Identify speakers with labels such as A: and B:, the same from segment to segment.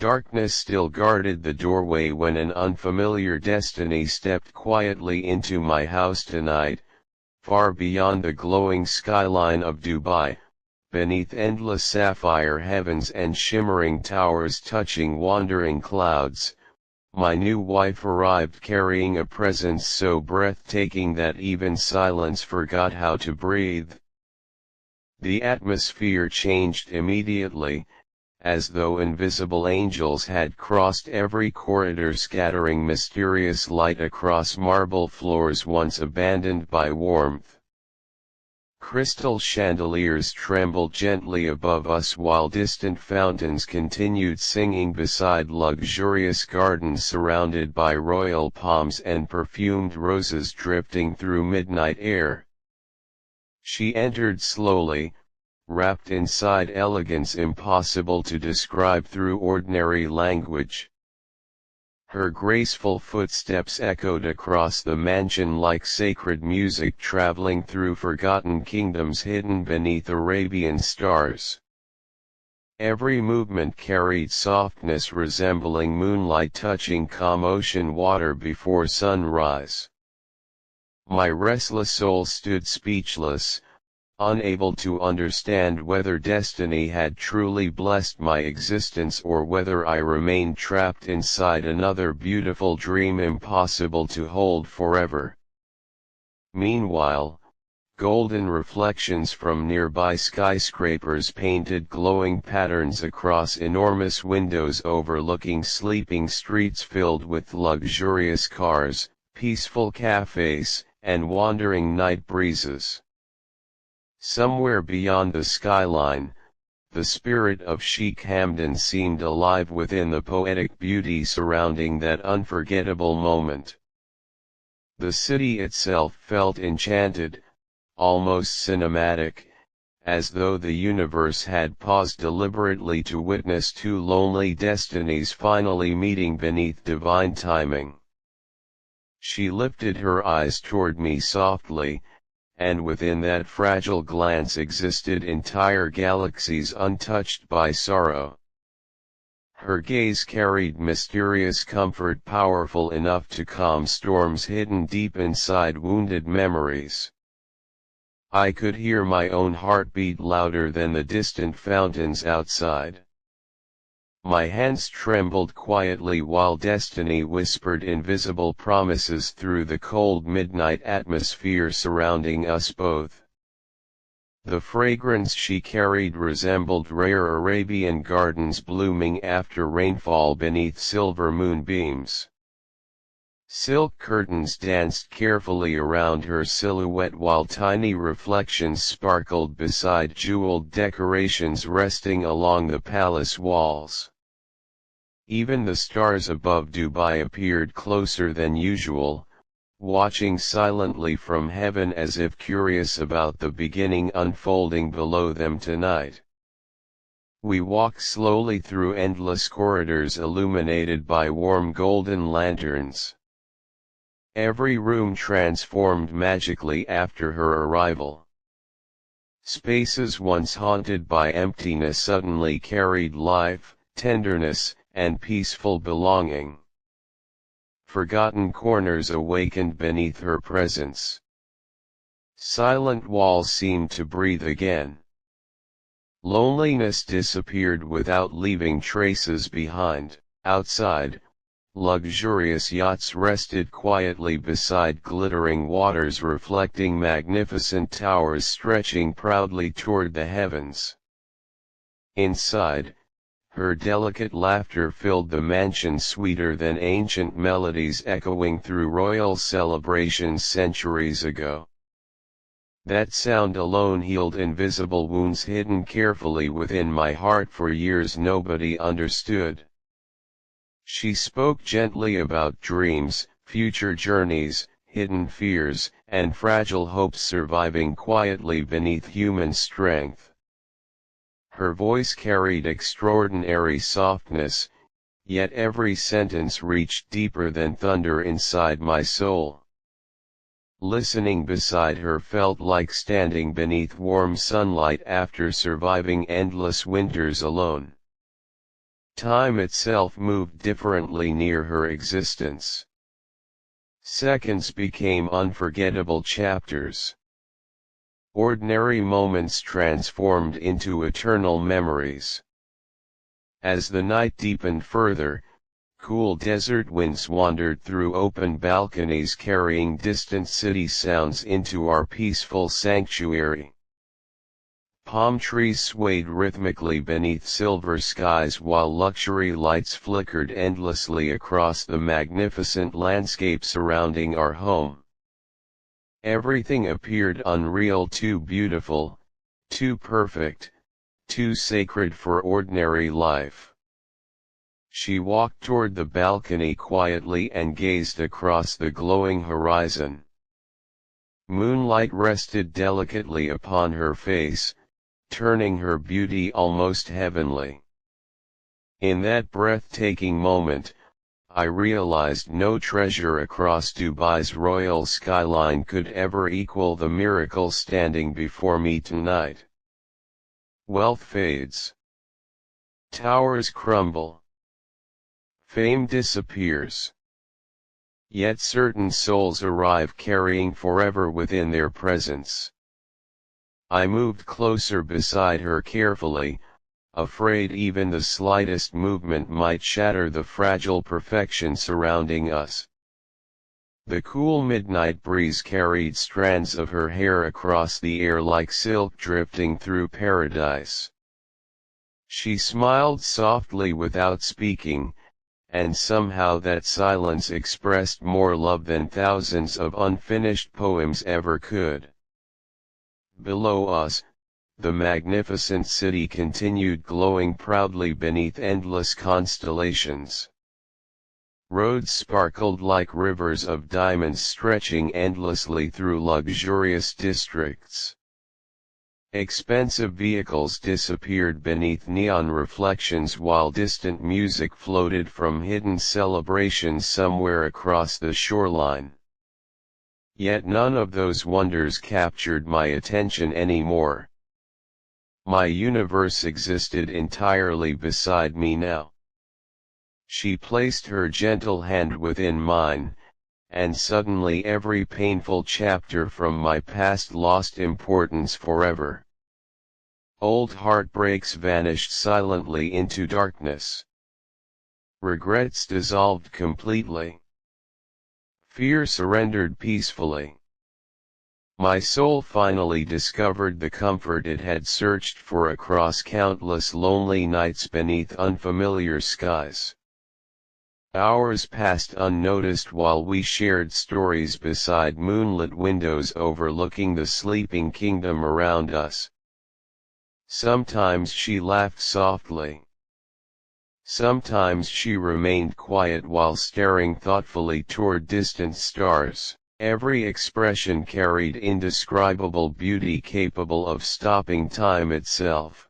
A: Darkness still guarded the doorway when an unfamiliar destiny stepped quietly into my house tonight, far beyond the glowing skyline of Dubai, beneath endless sapphire heavens and shimmering towers touching wandering clouds. My new wife arrived carrying a presence so breathtaking that even silence forgot how to breathe. The atmosphere changed immediately, as though invisible angels had crossed every corridor scattering mysterious light across marble floors once abandoned by warmth. Crystal chandeliers trembled gently above us while distant fountains continued singing beside luxurious gardens surrounded by royal palms and perfumed roses drifting through midnight air. She entered slowly, wrapped inside elegance impossible to describe through ordinary language. Her graceful footsteps echoed across the mansion like sacred music traveling through forgotten kingdoms hidden beneath Arabian stars. Every movement carried softness resembling moonlight touching calm ocean water before sunrise. My restless soul stood speechless, unable to understand whether destiny had truly blessed my existence or whether I remained trapped inside another beautiful dream impossible to hold forever. Meanwhile, golden reflections from nearby skyscrapers painted glowing patterns across enormous windows overlooking sleeping streets filled with luxurious cars, peaceful cafes, and wandering night breezes. Somewhere beyond the skyline, the spirit of Sheikh Hamdan seemed alive within the poetic beauty surrounding that unforgettable moment. The city itself felt enchanted, almost cinematic, as though the universe had paused deliberately to witness two lonely destinies finally meeting beneath divine timing. She lifted her eyes toward me softly, and within that fragile glance existed entire galaxies untouched by sorrow. Her gaze carried mysterious comfort powerful enough to calm storms hidden deep inside wounded memories. I could hear my own heartbeat louder than the distant fountains outside. My hands trembled quietly while destiny whispered invisible promises through the cold midnight atmosphere surrounding us both. The fragrance she carried resembled rare Arabian gardens blooming after rainfall beneath silver moonbeams. Silk curtains danced carefully around her silhouette while tiny reflections sparkled beside jeweled decorations resting along the palace walls. Even the stars above Dubai appeared closer than usual, watching silently from heaven as if curious about the beginning unfolding below them tonight. We walked slowly through endless corridors illuminated by warm golden lanterns. Every room transformed magically after her arrival. Spaces once haunted by emptiness suddenly carried life, tenderness, and peaceful belonging. Forgotten corners awakened beneath her presence. Silent walls seemed to breathe again. Loneliness disappeared without leaving traces behind. Outside, luxurious yachts rested quietly beside glittering waters reflecting magnificent towers stretching proudly toward the heavens. Inside, her delicate laughter filled the mansion sweeter than ancient melodies echoing through royal celebrations centuries ago. That sound alone healed invisible wounds hidden carefully within my heart for years nobody understood. She spoke gently about dreams, future journeys, hidden fears, and fragile hopes surviving quietly beneath human strength. Her voice carried extraordinary softness, yet every sentence reached deeper than thunder inside my soul. Listening beside her felt like standing beneath warm sunlight after surviving endless winters alone. Time itself moved differently near her existence. Seconds became unforgettable chapters. Ordinary moments transformed into eternal memories. As the night deepened further, cool desert winds wandered through open balconies carrying distant city sounds into our peaceful sanctuary. Palm trees swayed rhythmically beneath silver skies while luxury lights flickered endlessly across the magnificent landscape surrounding our home. Everything appeared unreal, too beautiful, too perfect, too sacred for ordinary life. She walked toward the balcony quietly and gazed across the glowing horizon. Moonlight rested delicately upon her face, turning her beauty almost heavenly. In that breathtaking moment, I realized no treasure across Dubai's royal skyline could ever equal the miracle standing before me tonight. Wealth fades. Towers crumble. Fame disappears. Yet certain souls arrive carrying forever within their presence. I moved closer beside her carefully, afraid even the slightest movement might shatter the fragile perfection surrounding us. The cool midnight breeze carried strands of her hair across the air like silk drifting through paradise. She smiled softly without speaking, and somehow that silence expressed more love than thousands of unfinished poems ever could. Below us, the magnificent city continued glowing proudly beneath endless constellations. Roads sparkled like rivers of diamonds stretching endlessly through luxurious districts. Expensive vehicles disappeared beneath neon reflections while distant music floated from hidden celebrations somewhere across the shoreline. Yet none of those wonders captured my attention anymore. My universe existed entirely beside me now. She placed her gentle hand within mine, and suddenly every painful chapter from my past lost importance forever. Old heartbreaks vanished silently into darkness. Regrets dissolved completely. Fear surrendered peacefully. My soul finally discovered the comfort it had searched for across countless lonely nights beneath unfamiliar skies. Hours passed unnoticed while we shared stories beside moonlit windows overlooking the sleeping kingdom around us. Sometimes she laughed softly. Sometimes she remained quiet while staring thoughtfully toward distant stars. Every expression carried indescribable beauty capable of stopping time itself.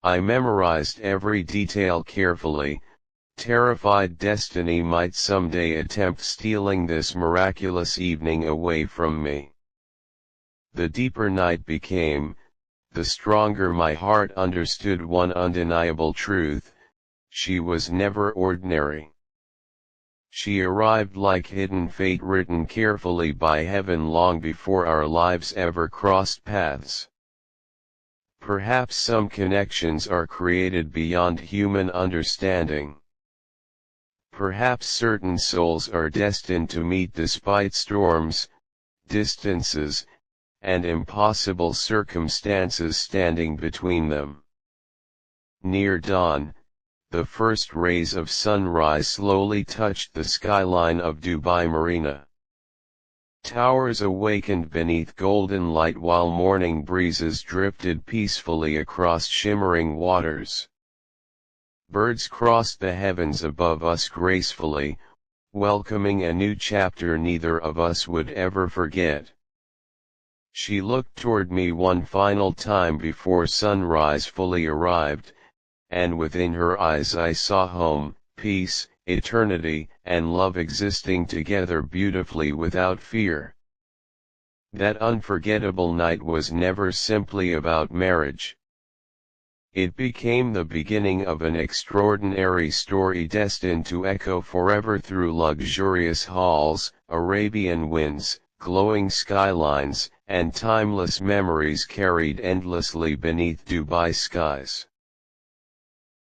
A: I memorized every detail carefully, terrified destiny might someday attempt stealing this miraculous evening away from me. The deeper night became, the stronger my heart understood one undeniable truth: she was never ordinary. She arrived like hidden fate written carefully by heaven long before our lives ever crossed paths. Perhaps some connections are created beyond human understanding. Perhaps certain souls are destined to meet despite storms, distances, and impossible circumstances standing between them. Near dawn, the first rays of sunrise slowly touched the skyline of Dubai Marina. Towers awakened beneath golden light while morning breezes drifted peacefully across shimmering waters. Birds crossed the heavens above us gracefully, welcoming a new chapter neither of us would ever forget. She looked toward me one final time before sunrise fully arrived, and within her eyes I saw home, peace, eternity, and love existing together beautifully without fear. That unforgettable night was never simply about marriage. It became the beginning of an extraordinary story destined to echo forever through luxurious halls, Arabian winds, glowing skylines, and timeless memories carried endlessly beneath Dubai skies.